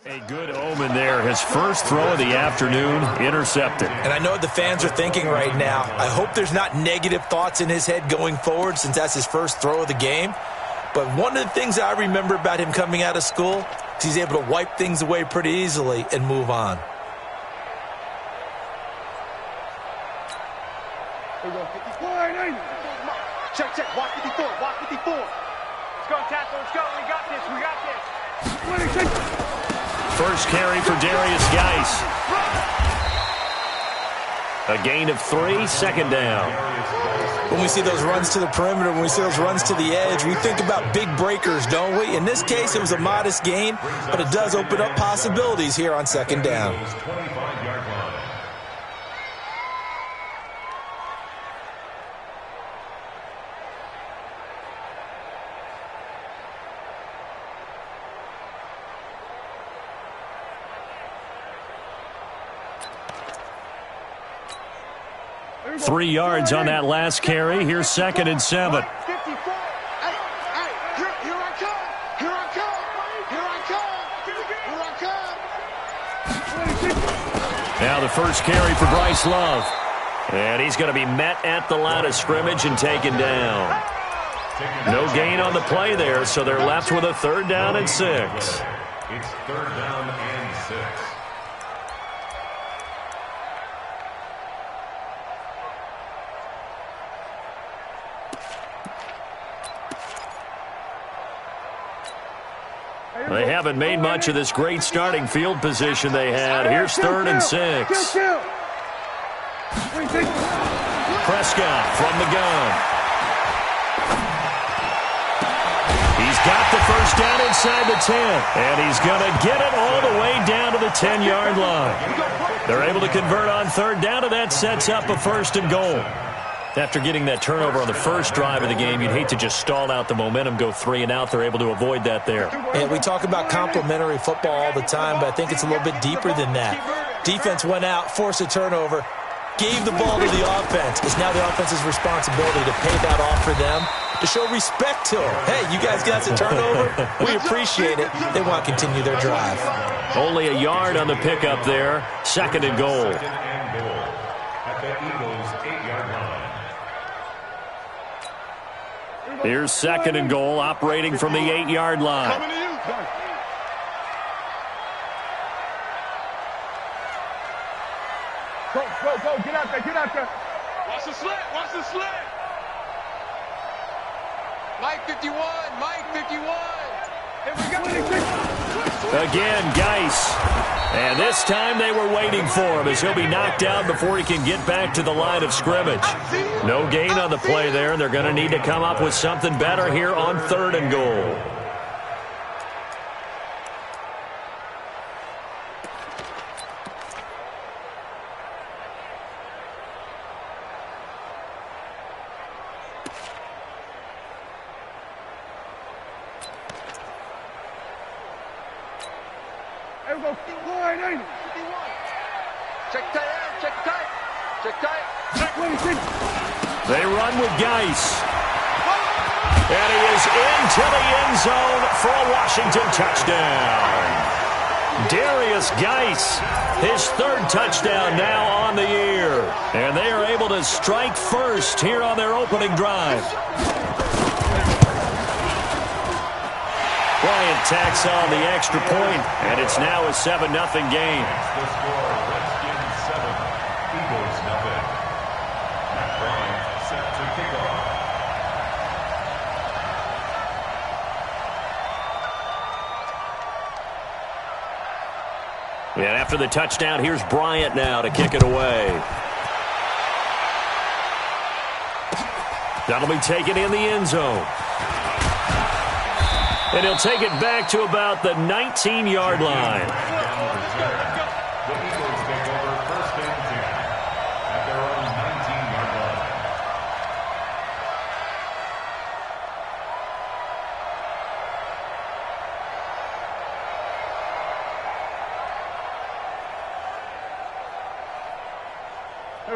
A good omen there. His first throw of the afternoon, intercepted. And I know what the fans are thinking right now. I hope there's not negative thoughts in his head going forward since that's his first throw of the game. But one of the things I remember about him coming out of school is he's able to wipe things away pretty easily and move on. Check, check. Watch 54. Watch 54. Let's go, tackle. Let's go. We got this. We got this. First carry for Darius Geis. A gain of 3, second down. When we see those runs to the perimeter, when we see those runs to the edge, we think about big breakers, don't we? In this case, it was a modest gain, but it does open up possibilities here on second down. Three yards on that last carry. Here's 2nd and 7. Now the first carry for Bryce Love. And he's going to be met at the line of scrimmage and taken down. No gain on the play there, so they're left with a 3rd down and 6. It's 3rd down and 6. They haven't made much of this great starting field position they had. Here's 3rd and 6. Prescott from the gun. He's got the first down inside the 10. And he's going to get it all the way down to the 10-yard line. They're able to convert on 3rd down, and that sets up a 1st and goal. After getting that turnover on the first drive of the game, you'd hate to just stall out the momentum, go 3 and out. They're able to avoid that there. And we talk about complementary football all the time, but I think it's a little bit deeper than that. Defense went out, forced a turnover, gave the ball to the offense. It's now the offense's responsibility to pay that off for them, to show respect to them. Hey, you guys got the turnover. We appreciate it. They want to continue their drive. Only a yard on the pickup there. 2nd and goal. At the Eagles' 8-yard line. Here's 2nd and goal, operating from the 8-yard line. Go, go, go. Get out there. Get out there. Watch the slit. Watch the slit. Mike 51. Mike 51. Here we go. Again, Geis. And this time they were waiting for him as he'll be knocked out before he can get back to the line of scrimmage. No gain on the play there, and they're going to need to come up with something better here on 3rd and goal. Check tight, check tight, check tight. They run with Geis. And he is into the end zone for a Washington touchdown. Darius Geis, his 3rd touchdown now on the year. And they are able to strike first here on their opening drive. Bryant tacks on the extra point, and it's now a 7-0 game. That's the score. Redskins 7, Eagles 0. Matt Bryant set to kick off. And after the touchdown, here's Bryant now to kick it away. That'll be taken in the end zone. And he'll take it back to about the 19-yard line. The Eagles take over 1st and 10 at their own 19-yard line. Here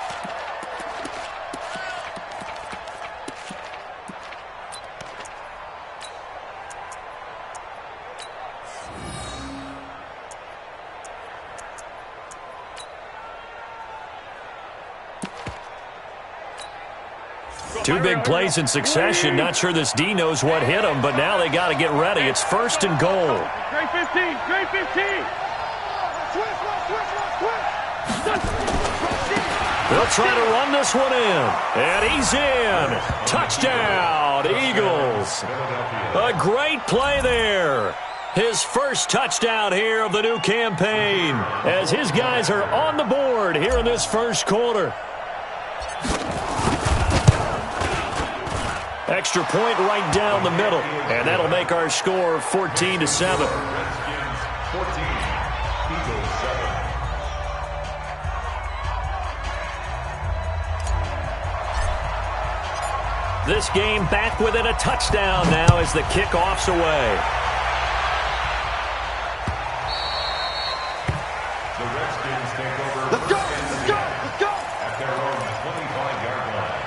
Two big plays in succession. Not sure this D knows what hit him, but now they got to get ready. It's 1st and goal. Great 15. Great 15. They'll try to run this one in. And he's in. Touchdown, Eagles. A great play there. His first touchdown here of the new campaign as his guys are on the board here in this first quarter. Extra point right down the middle. And that'll make our score 14-7. This game back within a touchdown now as the kickoff's away. The Redskins take over. Let's go! Let's go! Let's go! At their own 25-yard line.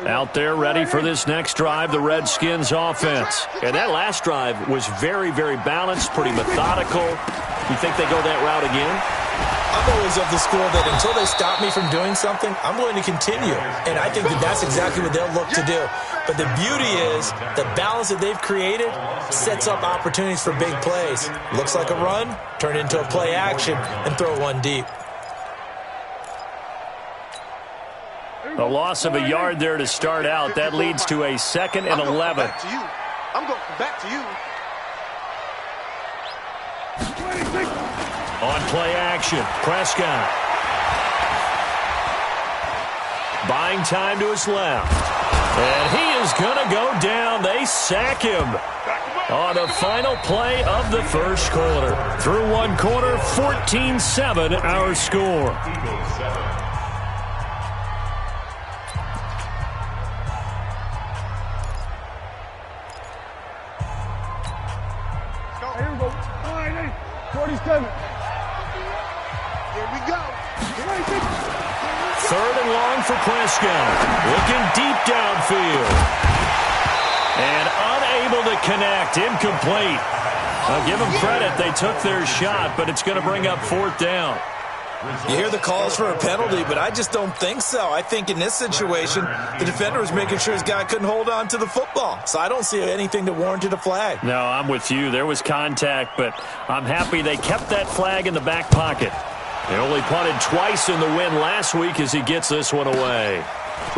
Out there ready for this next drive, the Redskins offense. And that last drive was very, very balanced, pretty methodical. You think they go that route again? I'm always of the school that until they stop me from doing something, I'm going to continue. And I think that that's exactly what they'll look to do. But the beauty is the balance that they've created sets up opportunities for big plays. Looks like a run, turn into a play action, and throw one deep. A loss of a yard there to start out. That leads to a 2nd and 11. Back to you. I'm going back to you. On play action, Prescott. Buying time to his left. And he is going to go down. They sack him on the final play of the first quarter. Through one quarter, 14-7 our score. Eagles 7. Here we go. 47. Here we go. 3rd and long for Prescott. Looking deep downfield. And unable to connect. Incomplete. I'll give them credit. They took their shot, but it's going to bring up 4th down. You hear the calls for a penalty, but I just don't think so. I think in this situation, the defender was making sure his guy couldn't hold on to the football. So I don't see anything that warranted a flag. No, I'm with you. There was contact, but I'm happy they kept that flag in the back pocket. They only punted twice in the win last week as he gets this one away.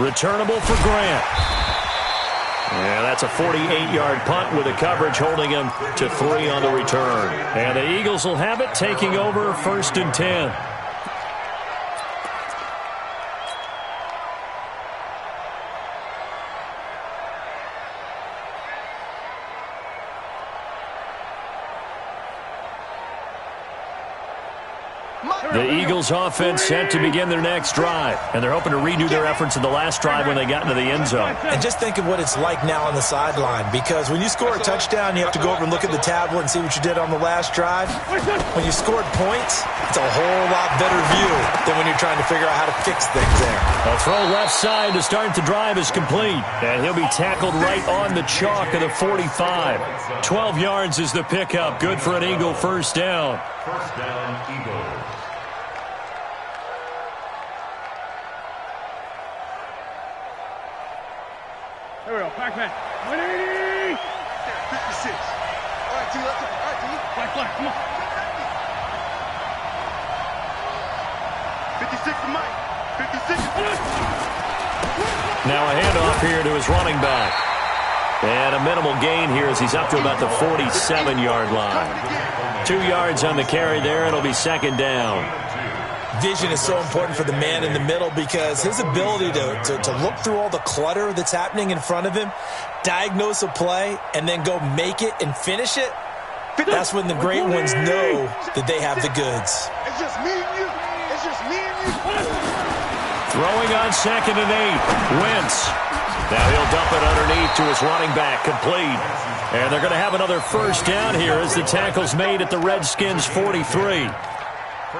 Returnable for Grant. Yeah, that's a 48-yard punt with the coverage holding him to 3 on the return. And the Eagles will have it, taking over 1st and 10. The Eagles offense set to begin their next drive, and they're hoping to redo their efforts in the last drive when they got into the end zone. And just think of what it's like now on the sideline, because when you score a touchdown, you have to go over and look at the tablet and see what you did on the last drive. When you scored points, it's a whole lot better view than when you're trying to figure out how to fix things there. A throw left side to start the drive is complete, and he'll be tackled right on the chalk of the 45. 12 yards is the pickup. Good for an Eagle first down. First down, Eagles. Here we go. Pac-Man. 180. 56. All right, T. All right, T. Flag, come on. 56 to Mike. 56. Now a handoff here to his running back. And a minimal gain here as he's up to about the 47-yard line. 2 yards on the carry there. It'll be 2nd down. Vision is so important for the man in the middle because his ability to look through all the clutter that's happening in front of him, diagnose a play, and then go make it and finish it, that's when the great ones know that they have the goods. It's just me and you. It's just me and you. Throwing on 2nd and 8. Wentz. Now he'll dump it underneath to his running back. Complete. And they're going to have another first down here as the tackle's made at the Redskins' 43.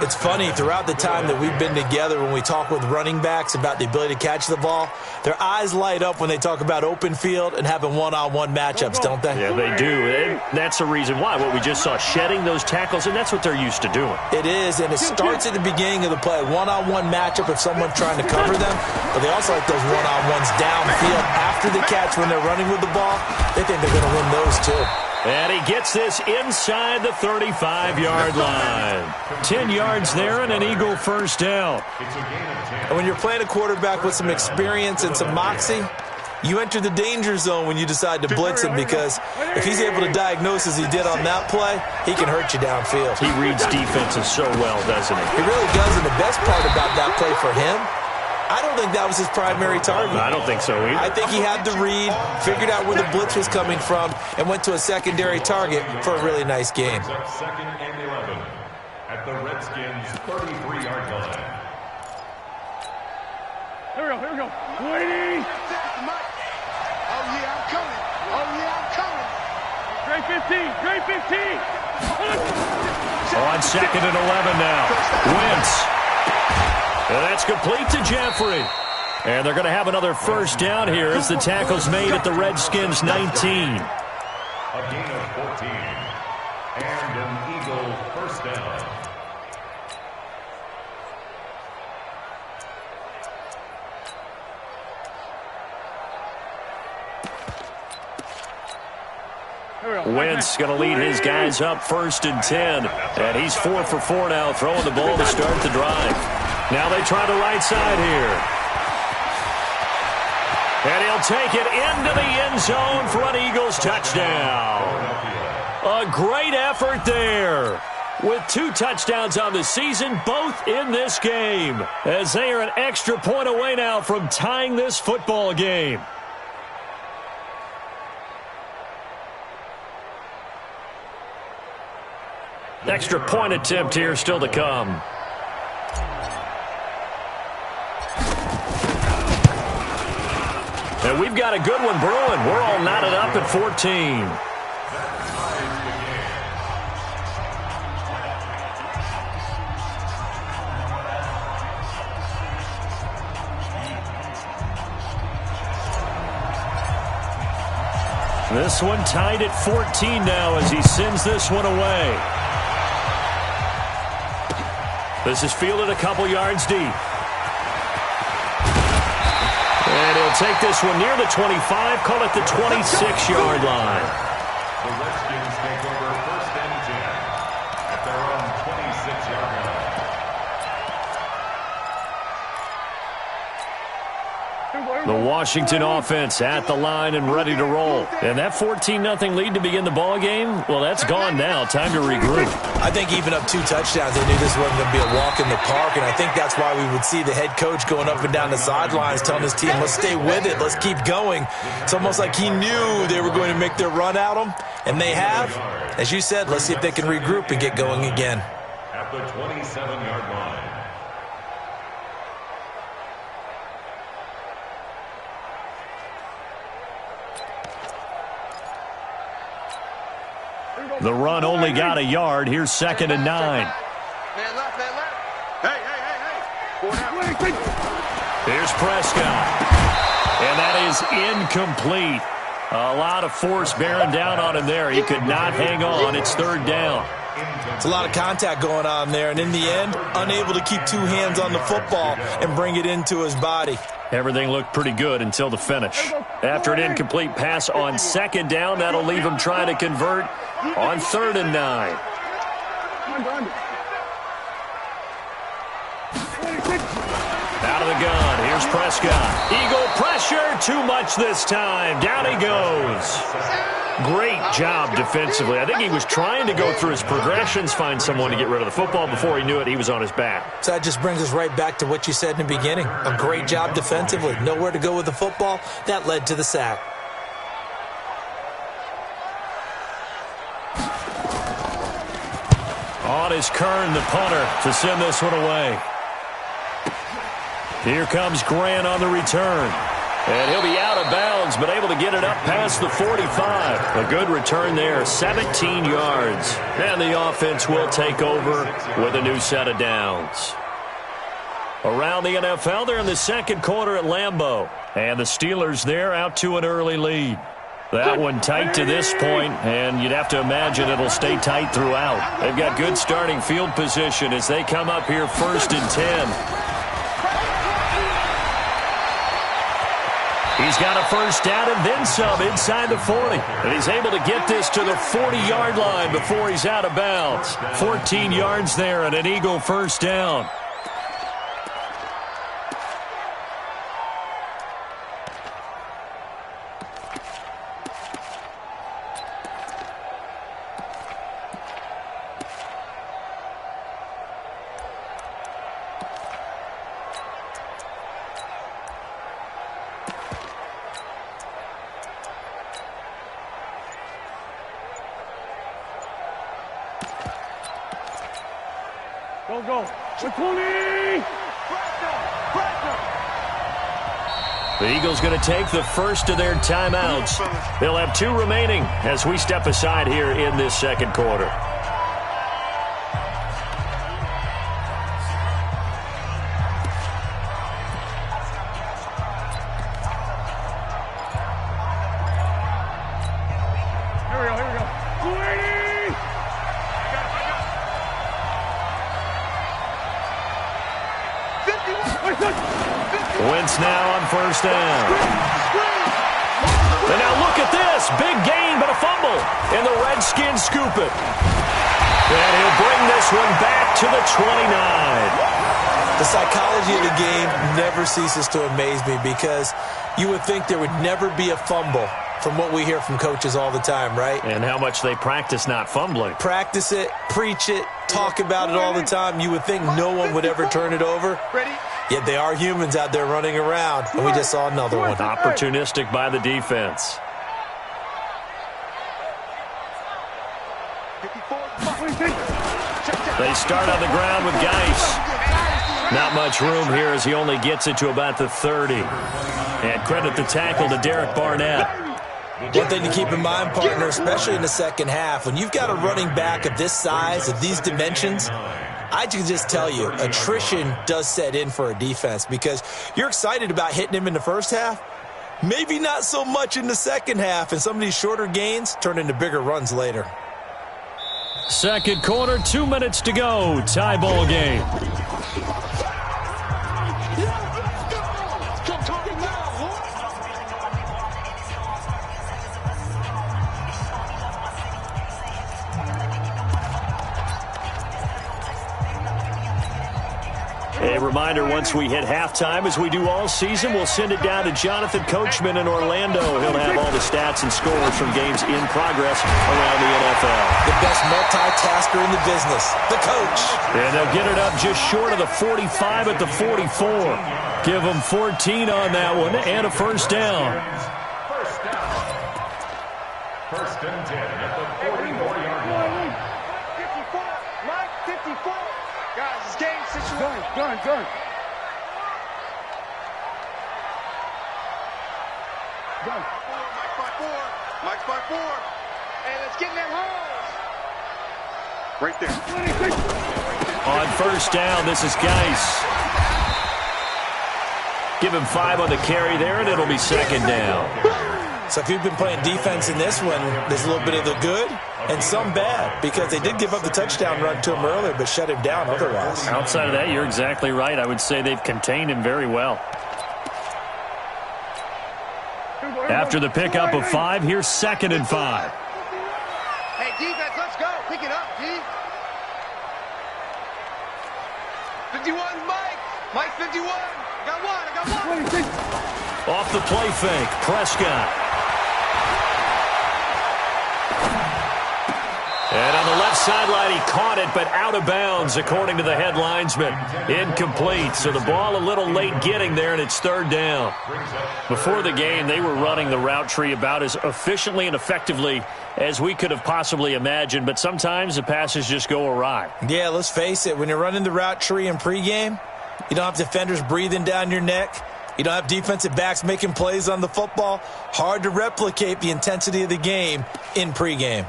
It's funny, throughout the time that we've been together, when we talk with running backs about the ability to catch the ball, their eyes light up when they talk about open field and having one-on-one matchups, don't they? Yeah, they do. And that's the reason why. What we just saw, shedding those tackles, and that's what they're used to doing. It is, and it starts at the beginning of the play. One-on-one matchup if someone's trying to cover them, but they also like those one-on-ones downfield after the catch when they're running with the ball. They think they're going to win those too. And he gets this inside the 35-yard line. 10 yards there and an Eagle first down. And when you're playing a quarterback with some experience and some moxie, you enter the danger zone when you decide to blitz him, because if he's able to diagnose as he did on that play, he can hurt you downfield. He reads defenses so well, doesn't he? He really does, and the best part about that play for him, I don't think that was his primary target. I don't think so either. I think he had the read, figured out where the blitz was coming from, and went to a secondary target for a really nice game. Second and 11 at the Redskins' 33-yard line. Here we go. Waiting. Oh, yeah, I'm coming. Oh, yeah, I'm coming. Great 15. Great 15. On second and 11 now. Wentz. And that's complete to Jeffrey. And they're going to have another first down here as the tackle's made at the Redskins' 19. A gain of 14. And an Eagle first down. Wentz going to lead his guys up 1st and 10. And he's 4 for 4 now, throwing the ball to start the drive. Now they try the right side here. And he'll take it into the end zone for an Eagles touchdown. A great effort there. With 2 touchdowns on the season, both in this game, as they are an extra point away now from tying this football game. Extra point attempt here still to come. And we've got a good one brewing. We're all knotted up at 14. This one tied at 14 now as he sends this one away. This is fielded a couple yards deep. And he'll take this one near the 25, call it the 26-yard line. The Redskins take over 1st and 10 at their own 26-yard line. The Washington offense at the line and ready to roll. And that 14-0 lead to begin the ball game, well, that's gone now. Time to regroup. I think even up 2 touchdowns, they knew this wasn't going to be a walk in the park, and I think that's why we would see the head coach going up and down the sidelines telling his team, let's stay with it, let's keep going. It's almost like he knew they were going to make their run at him, and they have. As you said, let's see if they can regroup and get going again. At the 27-yard line. The run only got a yard. Here's 2nd and 9. Man left, man left. Hey. 4 down. Here's Prescott. And that is incomplete. A lot of force bearing down on him there. He could not hang on. It's 3rd down. It's a lot of contact going on there, and in the end, unable to keep 2 hands on the football and bring it into his body. Everything looked pretty good until the finish. After an incomplete pass on 2nd down, that'll leave him trying to convert on 3rd and 9. Out of the gun, here's Prescott. Eagle pressure, too much this time. Down he goes. Great job defensively. I think he was trying to go through his progressions, find someone to get rid of the football. Before he knew it, he was on his back. So that just brings us right back to what you said in the beginning. A great job defensively. Nowhere to go with the football. That led to the sack. On is Kern, the punter, to send this one away. Here comes Grant on the return. And he'll be out of bounds, but able to get it up past the 45. A good return there, 17 yards. And the offense will take over with a new set of downs. Around the NFL, they're in the second quarter at Lambeau. And the Steelers there out to an early lead. That one tight to this point, and you'd have to imagine it'll stay tight throughout. They've got good starting field position as they come up here 1st and 10. He's got a first down and then some inside the 40. And he's able to get this to the 40-yard line before he's out of bounds. 14 yards there and an Eagle first down. Go. The Eagles going to take the first of their timeouts. They'll have 2 remaining as we step aside here in this second quarter. Wentz now on first down. And now look at this. Big gain, but a fumble. And the Redskins scoop it. And he'll bring this one back to the 29. The psychology of the game never ceases to amaze me because you would think there would never be a fumble from what we hear from coaches all the time, right? And how much they practice not fumbling. Practice it, preach it, talk about it all the time. You would think no one would ever turn it over. Yet they are humans out there running around, and we just saw another one. Opportunistic by the defense. They start on the ground with Geis. Not much room here as he only gets it to about the 30. And credit the tackle to Derek Barnett. One thing to keep in mind, partner, especially in the second half, when you've got a running back of this size, of these dimensions, I can just tell you, attrition does set in for a defense because you're excited about hitting him in the first half. Maybe not so much in the second half, and some of these shorter gains turn into bigger runs later. Second quarter, 2 minutes to go. Tie ball game. A reminder, once we hit halftime, as we do all season, we'll send it down to Jonathan Coachman in Orlando. He'll have all the stats and scores from games in progress around the NFL. The best multitasker in the business, the coach. And they'll get it up just short of the 45 at the 44. Give them 14 on that one and a first down. First and 10 at the 44-yard line. 54, Mike, 54. Guys, this game situation. Gun. Mike's by four. Hey, let's get in that hose. Right there. On first down, this is Geis. Give him 5 on the carry there, and it'll be second down. So if you've been playing defense in this one, there's a little bit of the good and some bad because they did give up the touchdown run to him earlier but shut him down otherwise. Outside of that, you're exactly right. I would say they've contained him very well. After the pickup of 5, here's 2nd and 5. Hey, defense, let's go. Pick it up, D. 51, Mike. Mike, 51. I got one. Off the play fake, Prescott. And on the left sideline, he caught it, but out of bounds, according to the head linesman. Incomplete, so the ball a little late getting there, and it's third down. Before the game, they were running the route tree about as efficiently and effectively as we could have possibly imagined, but sometimes the passes just go awry. Yeah, let's face it, when you're running the route tree in pregame, you don't have defenders breathing down your neck. You don't have defensive backs making plays on the football. Hard to replicate the intensity of the game in pregame.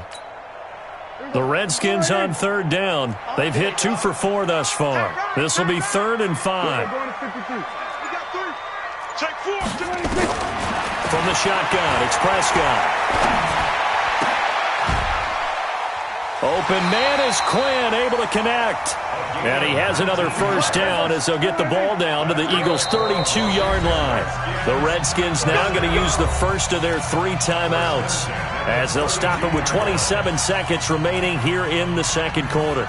The Redskins on third down. They've hit 2 for 4 thus far. This will be 3rd and 5. From the shotgun, it's Prescott. Open man is Quinn, able to connect. And he has another first down as they'll get the ball down to the Eagles' 32-yard line. The Redskins now going to use the first of their 3 timeouts as they'll stop it with 27 seconds remaining here in the second quarter.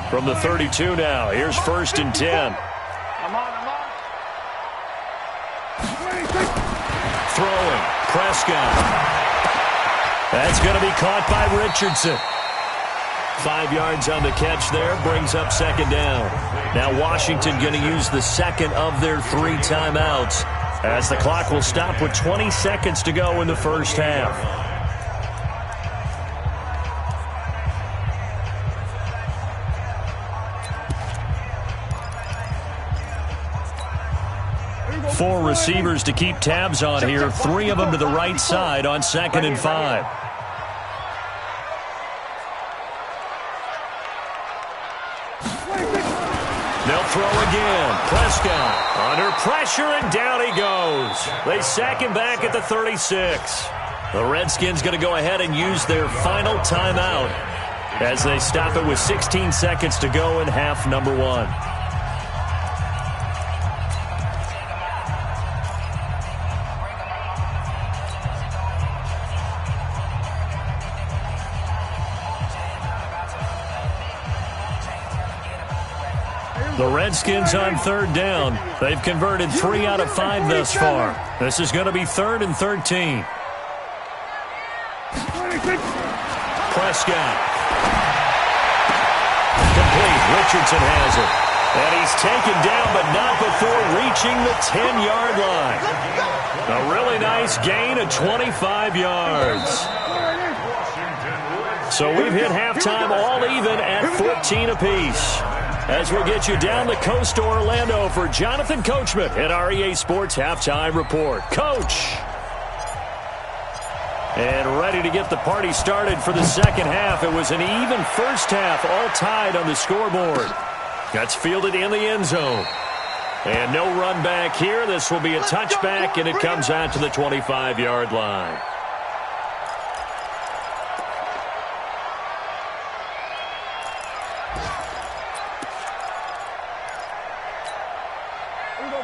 From the 32 now, here's 1st and 10. Throwing, Prescott. That's going to be caught by Richardson. 5 yards on the catch there, brings up 2nd down. Now Washington going to use the second of their 3 timeouts as the clock will stop with 20 seconds to go in the first half. Four receivers to keep tabs on here. 3 of them to the right side on 2nd and 5. They'll throw again. Prescott under pressure, and down he goes. They sack him back at the 36. The Redskins going to go ahead and use their final timeout as they stop it with 16 seconds to go in half number 1. The Redskins on 3rd down. They've converted 3 out of 5 thus far. This is going to be 3rd and 13. Prescott. Complete. Richardson has it. And he's taken down, but not before reaching the 10-yard line. A really nice gain of 25 yards. So we've hit halftime all even at 14 apiece. As we get you down the coast to Orlando for Jonathan Coachman at our EA Sports Halftime Report. Coach! And ready to get the party started for the second half. It was an even first half, all tied on the scoreboard. That's fielded in the end zone. And no run back here. This will be a touchback, and it comes out to the 25-yard line.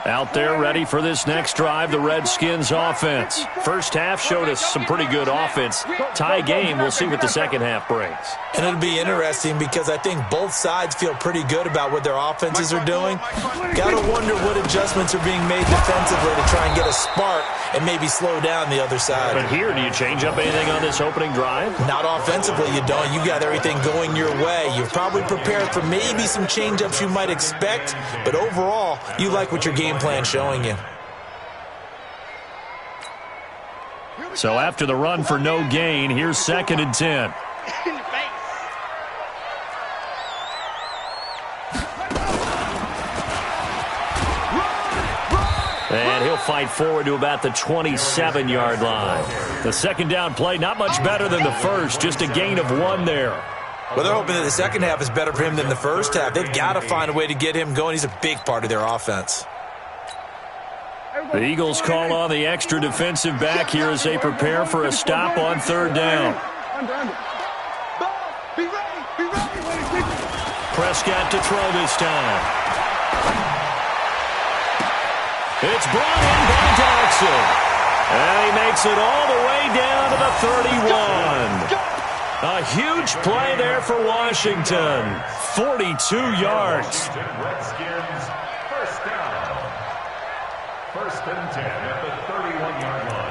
Out there ready for this next drive, the Redskins offense. First half showed us some pretty good offense. Tie game, we'll see what the second half brings. And it'll be interesting because I think both sides feel pretty good about what their offenses are doing. Got to wonder what adjustments are being made defensively to try and get a spark and maybe slow down the other side. But here, do you change up anything on this opening drive? Not offensively, you don't. You got everything going your way. You're probably prepared for maybe some change-ups you might expect, but overall, you like what your game plan showing you. So after the run for no gain, here's 2nd and 10. And he'll fight forward to about the 27-yard line. The second down play, not much better than the first, just a gain of 1 there. Well, they're hoping that the second half is better for him than the first half. They've got to find a way to get him going. He's a big part of their offense. The Eagles call on the extra defensive back here as they prepare for a stop on 3rd down. Prescott to throw this time. It's brought in by Dodson. And he makes it all the way down to the 31. A huge play there for Washington. 42 yards. Redskins, first down. First and 10 at the 31-yard line.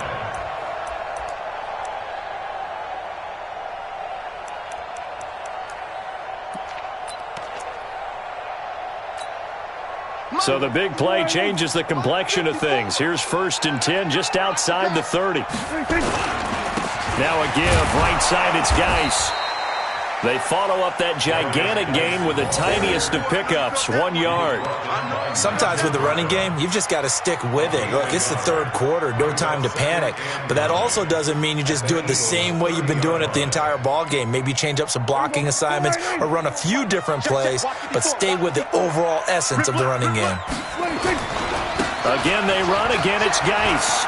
So the big play changes the complexion of things. Here's 1st and 10 just outside the 30. Now a give. Right side, it's Geis. They follow up that gigantic gain with the tiniest of pickups, 1 yard. Sometimes with the running game, you've just got to stick with it. Look, it's the 3rd quarter, no time to panic. But that also doesn't mean you just do it the same way you've been doing it the entire ball game. Maybe change up some blocking assignments or run a few different plays, but stay with the overall essence of the running game. Again, they run. Again, it's Geis.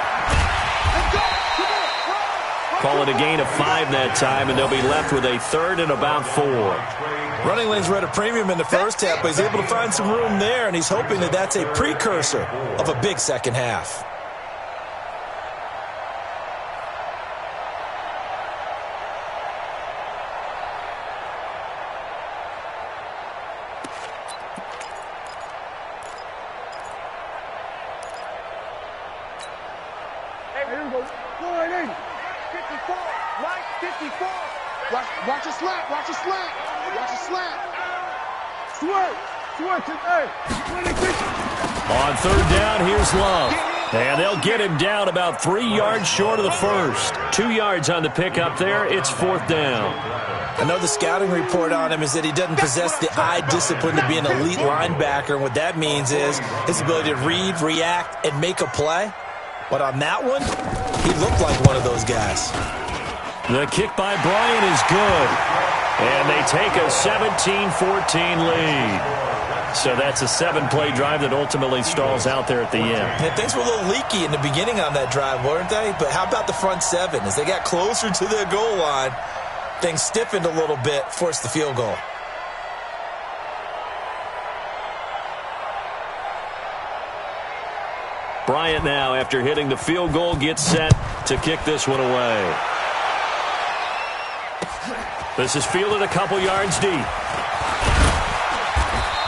Call it a gain of 5 that time, and they'll be left with a 3rd and about 4. Running lanes were at a premium in the first half, but he's able to find some room there, and he's hoping that that's a precursor of a big second half. Watch a slant. Watch a slant. Watch a slant. Swerve. On 3rd down, here's Love. And they'll get him down about 3 yards short of the first. 2 yards on the pickup there. It's 4th down. I know the scouting report on him is that he doesn't possess the eye discipline to be an elite linebacker. And what that means is his ability to read, react, and make a play. But on that one, he looked like one of those guys. The kick by Bryant is good. And they take a 17-14 lead. So that's a 7-play drive that ultimately stalls out there at the end. And things were a little leaky in the beginning on that drive, weren't they? But how about the front 7? As they got closer to their goal line, things stiffened a little bit, forced the field goal. Bryant now, after hitting the field goal, gets set to kick this one away. This is fielded a couple yards deep.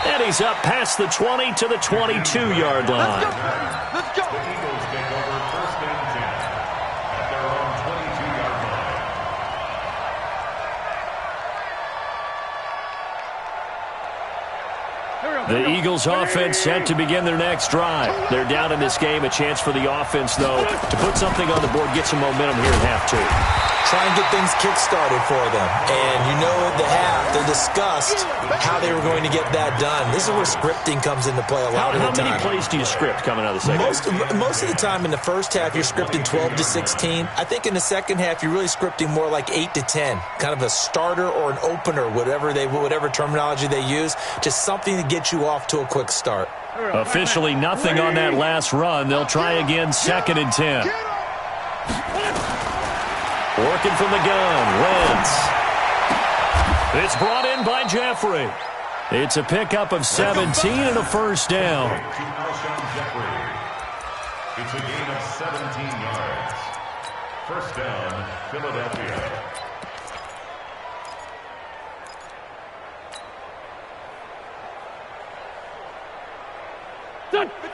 And he's up past the 20 to the 22-yard line. Let's go. The Eagles take over 1st and 10 at their own 22-yard line. The Eagles offense set to begin their next drive. They're down in this game. A chance for the offense, though, to put something on the board, get some momentum here at half 2. Try and get things kick-started for them. And you know at the half, they discussed how they were going to get that done. This is where scripting comes into play a lot of the time. How many plays do you script coming out of the second half? Most of the time in the first half, you're scripting 12 to 16. I think in the second half, you're really scripting more like 8 to 10. Kind of a starter or an opener, whatever terminology they use. Just something to get you off to a quick start. Officially nothing on that last run. They'll try again, 2nd and 10. Working from the gun, Wentz. It's brought in by Jeffrey. It's a pickup of 17 and a 1st down. It's a gain of 17 yards. 1st down, Philadelphia.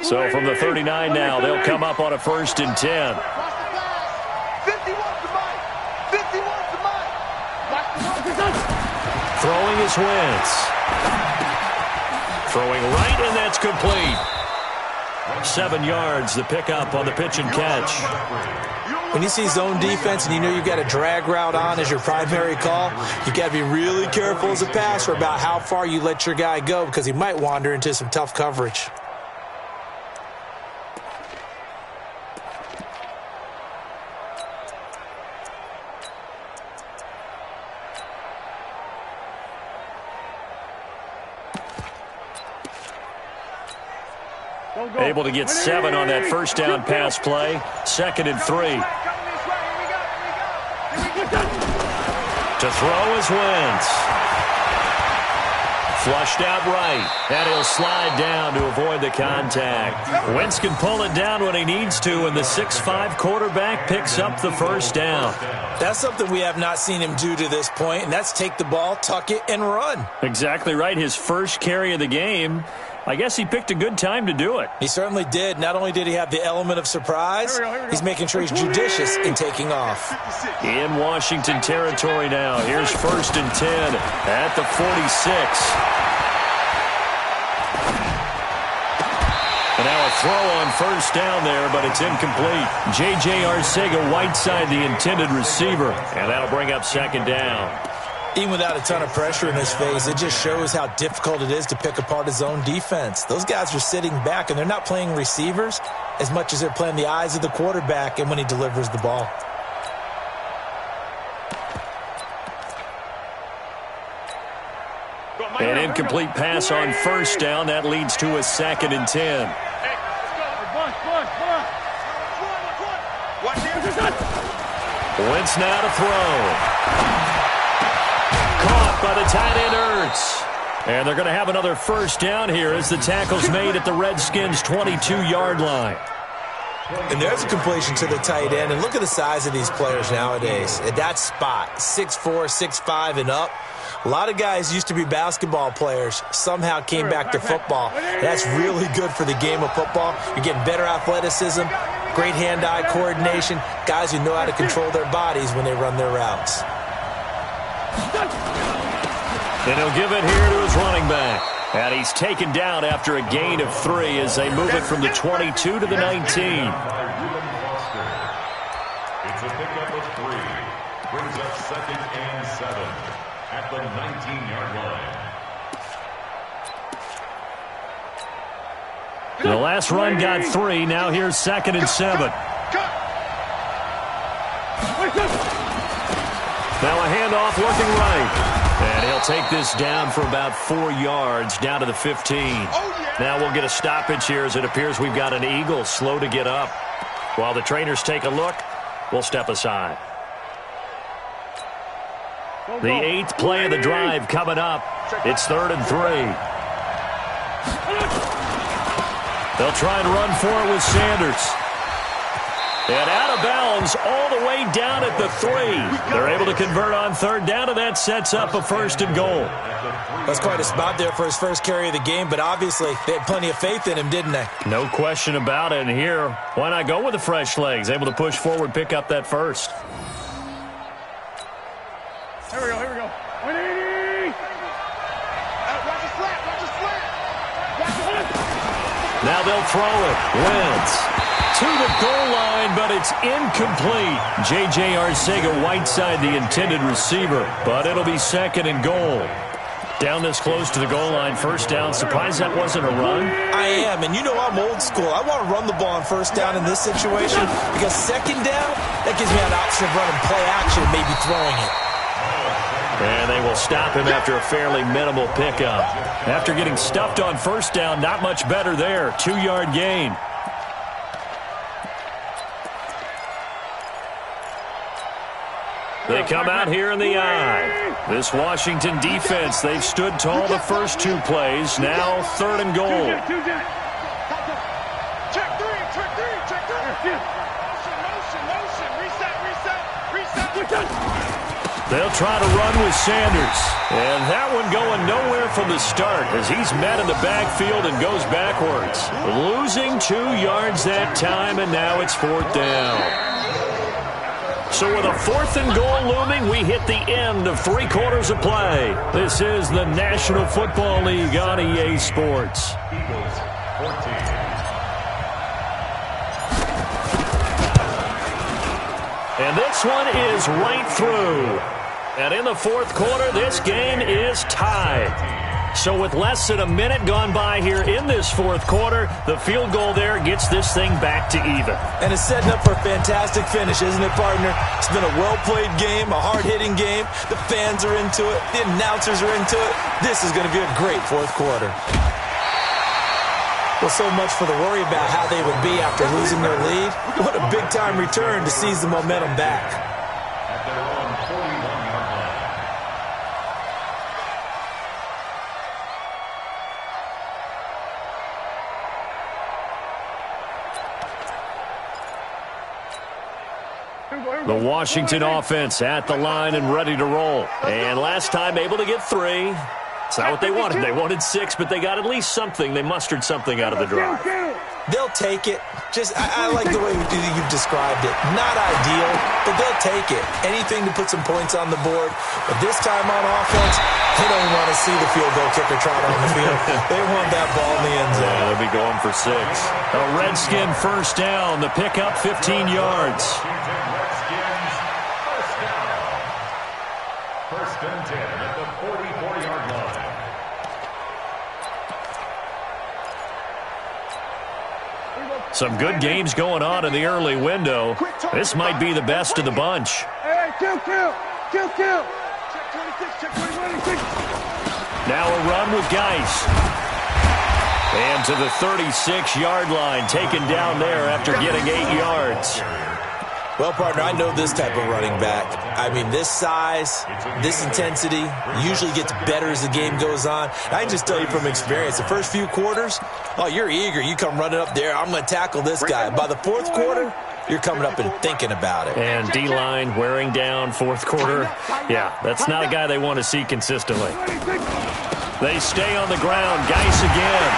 So from the 39 now, they'll come up on a 1st and 10. 51 to Mike. 51 to Mike. Throwing is Wentz. Throwing right, and that's complete. 7 yards, the pickup on the pitch and catch. When you see zone defense and you know you've got a drag route on as your primary call, you've got to be really careful as a passer about how far you let your guy go because he might wander into some tough coverage. Able to get 7 on that 1st down pass play. 2nd and 3. To throw is Wentz. Flushed out right. And he'll slide down to avoid the contact. Wentz can pull it down when he needs to, and the 6'5" quarterback picks up the 1st down. That's something we have not seen him do to this point, and that's take the ball, tuck it, and run. Exactly right. His first carry of the game. I guess he picked a good time to do it. He certainly did. Not only did he have the element of surprise, he's making sure he's judicious in taking off. In Washington territory now. Here's 1st and 10 at the 46. And now a throw on 1st down there, but it's incomplete. J.J. Arcega-Whiteside, the intended receiver, and that'll bring up 2nd down. Even without a ton of pressure in his face, it just shows how difficult it is to pick apart his own defense. Those guys are sitting back, and they're not playing receivers as much as they're playing the eyes of the quarterback and when he delivers the ball. An incomplete pass on 1st down. That leads to a 2nd and 10. Wentz now to throw. Caught by the tight end, Ertz. And they're going to have another 1st down here as the tackle's made at the Redskins' 22-yard line. And there's a completion to the tight end. And look at the size of these players nowadays. At that spot, 6'4", 6'5", and up. A lot of guys used to be basketball players, somehow came back to football. And that's really good for the game of football. You're getting better athleticism, great hand-eye coordination, guys who know how to control their bodies when they run their routes. And he'll give it here to his running back. And he's taken down after a gain of 3 as they move it from the 22 to the 19. It's a pickup of 3. Brings up 2nd and 7 at the 19-yard line. The last run got 3. Now here's 2nd and 7. Now a handoff looking right. And he'll take this down for about 4 yards, down to the 15. Now we'll get a stoppage here as it appears we've got an Eagle slow to get up. While the trainers take a look, we'll step aside. The 8th play of the drive coming up. It's 3rd and 3. They'll try and run for it with Sanders. And out of bounds all the way down at the 3. They're able to convert on 3rd down, and that sets up a 1st and goal. That's quite a spot there for his first carry of the game, but obviously they had plenty of faith in him, didn't they? No question about it. And here, why not go with the fresh legs? Able to push forward, pick up that 1st. Here we go, here we go. 180! Watch his flat, watch his flat. Now they'll throw it. Wentz to the goal line, but it's incomplete. J.J. Arcega-Whiteside, the intended receiver, but it'll be 2nd and goal. Down this close to the goal line, 1st down. Surprised that wasn't a run? I am, and you know I'm old school. I want to run the ball on 1st down in this situation because 2nd down, that gives me an option of running play action, maybe throwing it. And they will stop him after a fairly minimal pickup. After getting stuffed on 1st down, not much better there. 2-yard gain. They come out here in the eye. This Washington defense, they've stood tall the first 2 plays. Now 3rd and goal. Check 3, check 3, check 3. Motion, reset. They'll try to run with Sanders. And that one going nowhere from the start as he's met in the backfield and goes backwards. Losing 2 yards that time, and now it's 4th down. So with a 4th and goal looming, we hit the end of 3 quarters of play. This is the National Football League on EA Sports. Eagles 14. And this one is right through. And in the 4th quarter, this game is tied. So with less than a minute gone by here in this 4th quarter, the field goal there gets this thing back to even. And it's setting up for a fantastic finish, isn't it, partner? It's been a well-played game, a hard-hitting game. The fans are into it. The announcers are into it. This is going to be a great 4th quarter. Well, so much for the worry about how they would be after losing their lead. What a big-time return to seize the momentum back. At their own 41-yard line. The Washington offense at the line and ready to roll. And last time able to get 3. It's not what they wanted. They wanted 6, but they got at least something. They mustered something out of the drive. They'll take it. I like the way you've described it. Not ideal, but they'll take it. Anything to put some points on the board. But this time on offense, they don't want to see the field goal kicker trot on the field. They want that ball in the end zone. Yeah, they'll be going for 6. A Redskin first down. The pickup, 15 yards. Redskins, first down. First and 10 at the 44-yard line. Some good games going on in the early window. This might be the best of the bunch. Hey, kill. Check 26, check 21. Now a run with Geis. And to the 36-yard line, taken down there after getting 8 yards. Well, partner, I know this type of running back. I mean, this size, this intensity usually gets better as the game goes on. I can just tell you from experience, the first few quarters, oh, you're eager. You come running up there, I'm going to tackle this guy. By the fourth quarter, you're coming up and thinking about it. And D-line wearing down fourth quarter. Yeah, that's not a guy they want to see consistently. They stay on the ground. Geis again.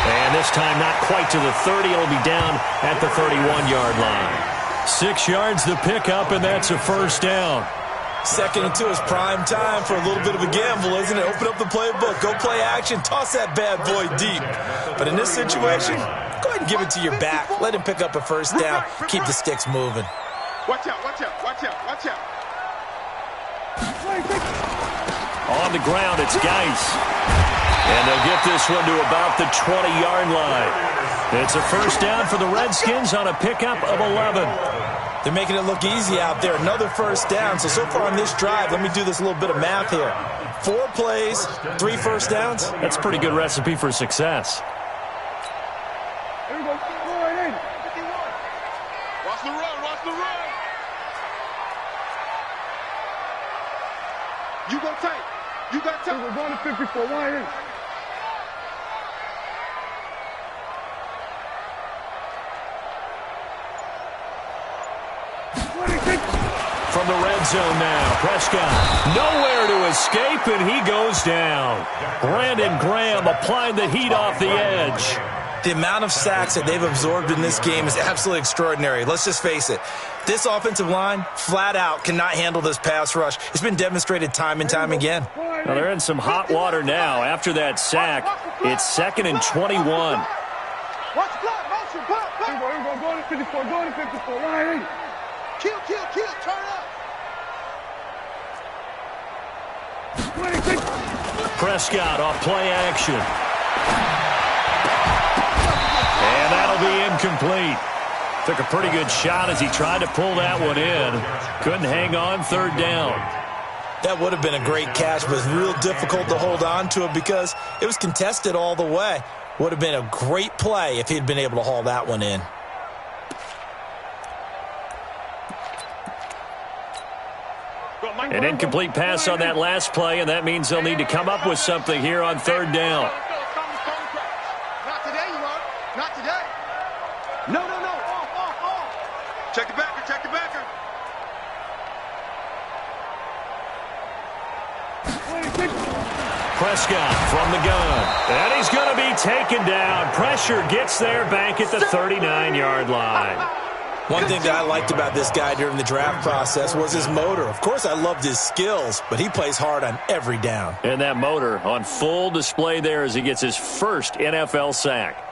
And this time not quite to the 30. It'll be down at the 31-yard line. 6 yards the pickup, and that's a first down. Second and 2 is prime time for a little bit of a gamble, isn't it? Open up the playbook, go play action, toss that bad boy deep. But in this situation, go ahead and give it to your back. Let him pick up a first down. Keep the sticks moving. Watch out. On the ground, it's Geis. And they'll get this one to about the 20-yard line. It's a first down for the Redskins on a pickup of 11. They're making it look easy out there. Another first down. So far on this drive, let me do this little bit of math here. 4 plays, 3 first downs. That's a pretty good recipe for success. Here we go. Go right in. 51. Watch the run. You go tight. We're going to 54. Wide in. From the red zone now, Prescott nowhere to escape, and he goes down. Brandon Graham applying the heat off the edge. The amount of sacks that they've absorbed in this game is absolutely extraordinary. Let's just face it. This offensive line, flat out, cannot handle this pass rush. It's been demonstrated time and time again. Well, they're in some hot water now. After that sack, it's 2nd and 21. Watch block. Motion. Block. Here we go. Going to 54. Going to 54. Wide in. Kill. Turn up. 26. Prescott off play action. And that'll be incomplete. Took a pretty good shot as he tried to pull that one in. Couldn't hang on, 3rd down. That would have been a great catch, but it was real difficult to hold on to it because it was contested all the way. Would have been a great play if he'd been able to haul that one in. An incomplete pass on that last play, and that means they'll need to come up with something here on 3rd down. Not today, you won't. Not today. No. Off. Check the backer. Prescott from the gun. And he's going to be taken down. Pressure gets there back at the 39-yard line. One thing that I liked about this guy during the draft process was his motor. Of course, I loved his skills, but he plays hard on every down. And that motor on full display there as he gets his first NFL sack.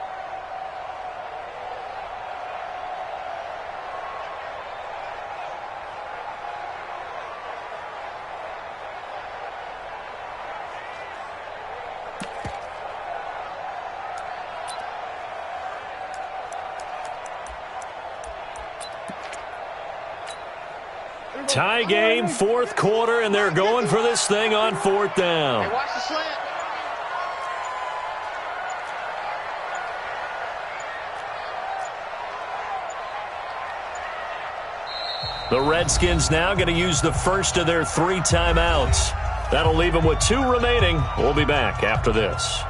Tie game, 4th quarter, and they're going for this thing on 4th down. Hey, watch the slant. The Redskins now going to use the first of their 3 timeouts. That'll leave them with 2 remaining. We'll be back after this.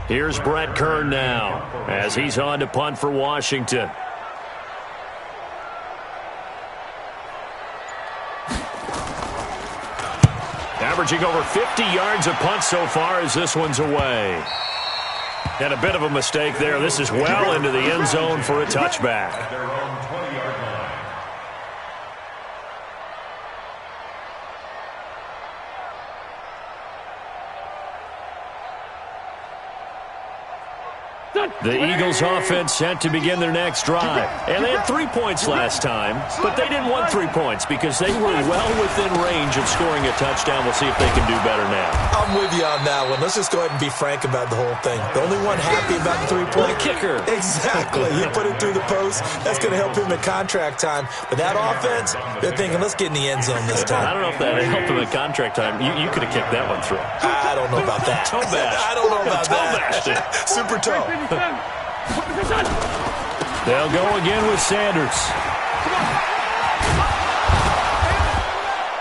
Here's Brett Kern now as he's on to punt for Washington. Averaging over 50 yards a punt so far as this one's away. And a bit of a mistake there. This is well into the end zone for a touchback. At their own 20-yard line. The Eagles offense set to begin their next drive. And they had 3 points last time, but they didn't want 3 points because they were well within range of scoring a touchdown. We'll see if they can do better now. I'm with you on that one. Let's just go ahead and be frank about the whole thing. The only one happy about the 3-point kicker. Exactly. He put it through the post. That's going to help him in contract time. But that offense, they're thinking, let's get in the end zone this time. I don't know if that helped him in contract time. You could have kicked that one through. I don't know about that. Toe bash. I don't know about that. Super toe. They'll go again with Sanders.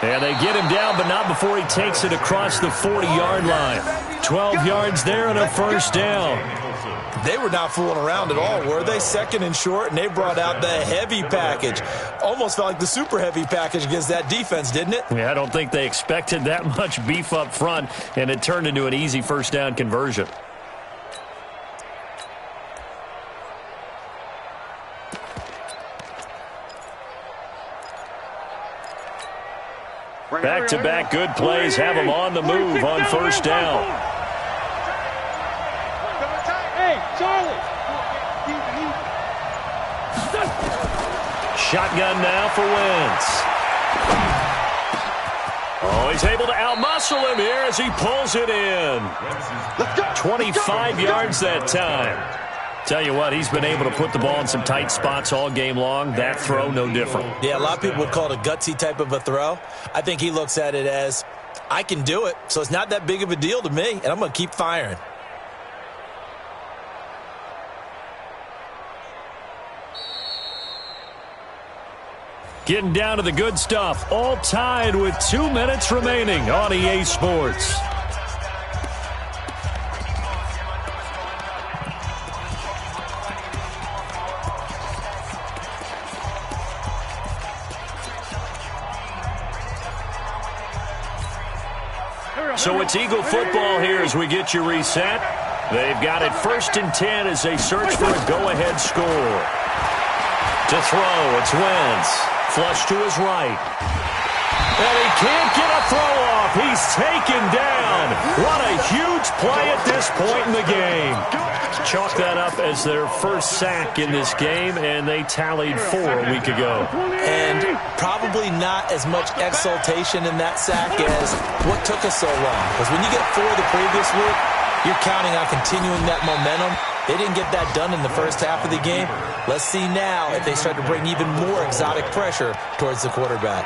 And they get him down, but not before he takes it across the 40-yard line. 12 yards there and a first down. They were not fooling around at all, were they? Second and short, and they brought out the heavy package. Almost felt like the super heavy package against that defense, didn't it? Yeah, I don't think they expected that much beef up front, and it turned into an easy first down conversion. Back-to-back good plays have them on the move on first down. Hey, Charlie. Shotgun now for Wentz. Oh, he's able to outmuscle him here as he pulls it in. 25 yards that time. Tell you what, he's been able to put the ball in some tight spots all game long. That throw, no different. Yeah, a lot of people would call it a gutsy type of a throw. I think he looks at it as, I can do it, so it's not that big of a deal to me, and I'm going to keep firing. Getting down to the good stuff. All tied with 2 minutes remaining on EA Sports. So it's Eagle football here as we get you reset. They've got it 1st and 10 as they search for a go-ahead score. To throw, it's Wentz. Flush to his right. And he can't get a throw off. He's taken down. What a huge play at this point in the game. Chalk that up as their first sack in this game, and they tallied 4 a week ago. And probably not as much exultation in that sack as what took us so long. Because when you get 4 the previous week, you're counting on continuing that momentum. They didn't get that done in the first half of the game. Let's see now if they start to bring even more exotic pressure towards the quarterback.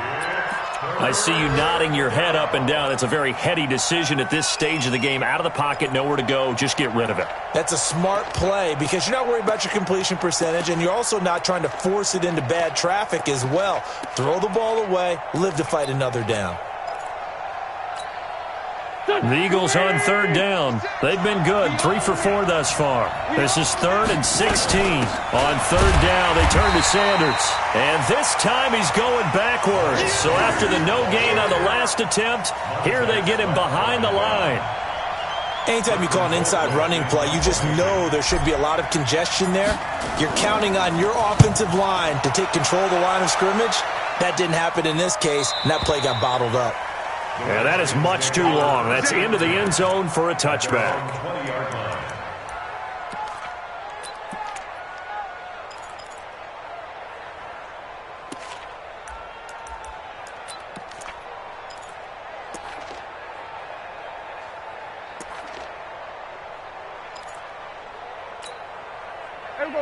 I see you nodding your head up and down. That's a very heady decision at this stage of the game. Out of the pocket, nowhere to go. Just get rid of it. That's a smart play because you're not worried about your completion percentage, and you're also not trying to force it into bad traffic as well. Throw the ball away, live to fight another down. The Eagles on 3rd down. They've been good, 3 for 4 thus far. This is 3rd and 16. On 3rd down, they turn to Sanders. And this time he's going backwards. So after the no gain on the last attempt, here they get him behind the line. Anytime you call an inside running play, you just know there should be a lot of congestion there. You're counting on your offensive line to take control of the line of scrimmage. That didn't happen in this case, and that play got bottled up. Yeah, that is much too long. That's into the end zone for a touchback. 20-yard line.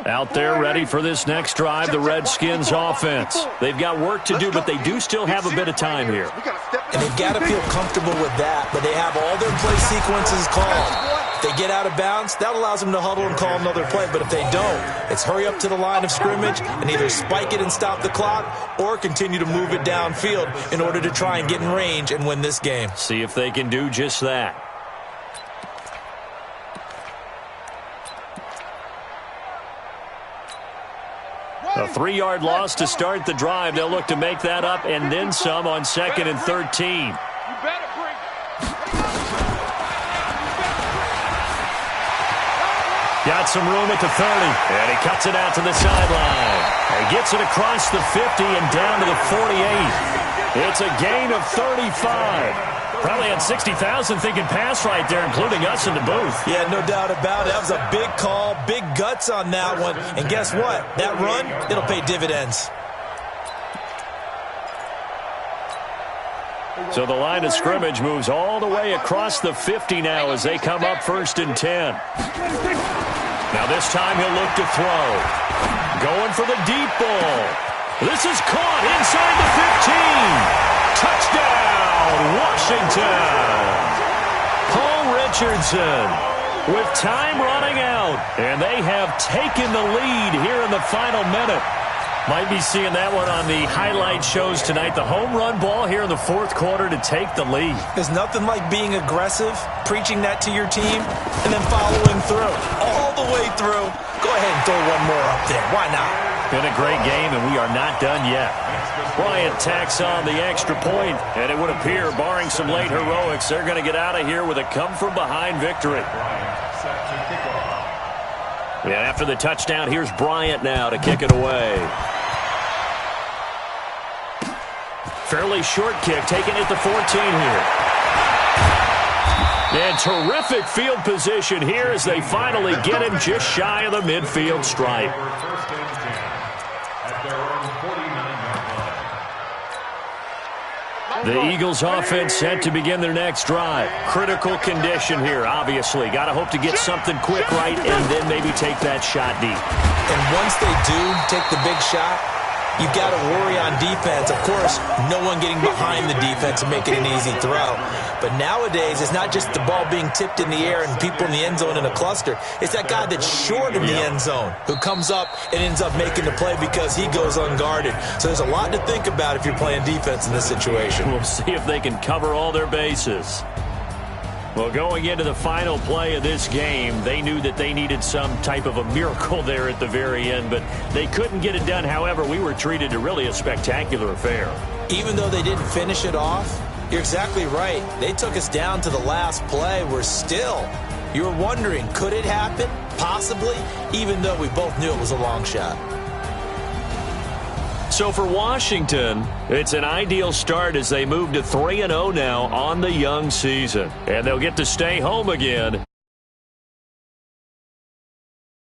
Out there ready for this next drive, the Redskins offense. They've got work to do, but they do still have a bit of time here. And they've got to feel comfortable with that, but they have all their play sequences called. If they get out of bounds, that allows them to huddle and call another play, but if they don't, it's hurry up to the line of scrimmage and either spike it and stop the clock or continue to move it downfield in order to try and get in range and win this game. See if they can do just that. 3-yard loss to start the drive. They'll look to make that up and then some on 2nd and 13. Got some room at the 30, and he cuts it out to the sideline. And gets it across the 50 and down to the 48. It's a gain of 35. Probably had 60,000 thinking pass right there, including us in the booth. Yeah, no doubt about it. That was a big call, big guts on that one. And guess what? That run, it'll pay dividends. So the line of scrimmage moves all the way across the 50 now as they come up 1st and 10. Now this time he'll look to throw. Going for the deep ball. This is caught inside the 15. Touchdown, Washington. Paul Richardson with time running out. And they have taken the lead here in the final minute. Might be seeing that one on the highlight shows tonight. The home run ball here in the 4th quarter to take the lead. There's nothing like being aggressive, preaching that to your team, and then following through. All the way through. Go ahead and throw one more up there. Why not? Been a great game, and we are not done yet. Bryant tacks on the extra point, and it would appear, barring some late heroics, they're going to get out of here with a come-from-behind victory. And after the touchdown, here's Bryant now to kick it away. Fairly short kick, taken at the 14 here. And terrific field position here as they finally get him just shy of the midfield stripe. The Eagles offense set to begin their next drive. Critical condition here, obviously. Got to hope to get something quick right and then maybe take that shot deep. And once they do take the big shot, you got to worry on defense. Of course, no one getting behind the defense and making an easy throw. But nowadays, it's not just the ball being tipped in the air and people in the end zone in a cluster. It's that guy that's short in the end zone who comes up and ends up making the play because he goes unguarded. So there's a lot to think about if you're playing defense in this situation. We'll see if they can cover all their bases. Well, going into the final play of this game, they knew that they needed some type of a miracle there at the very end, but they couldn't get it done. However, we were treated to really a spectacular affair. Even though they didn't finish it off, you're exactly right. They took us down to the last play. We're still, you were wondering, could it happen? Possibly, even though we both knew it was a long shot. So for Washington, it's an ideal start as they move to 3-0 now on the young season. And they'll get to stay home again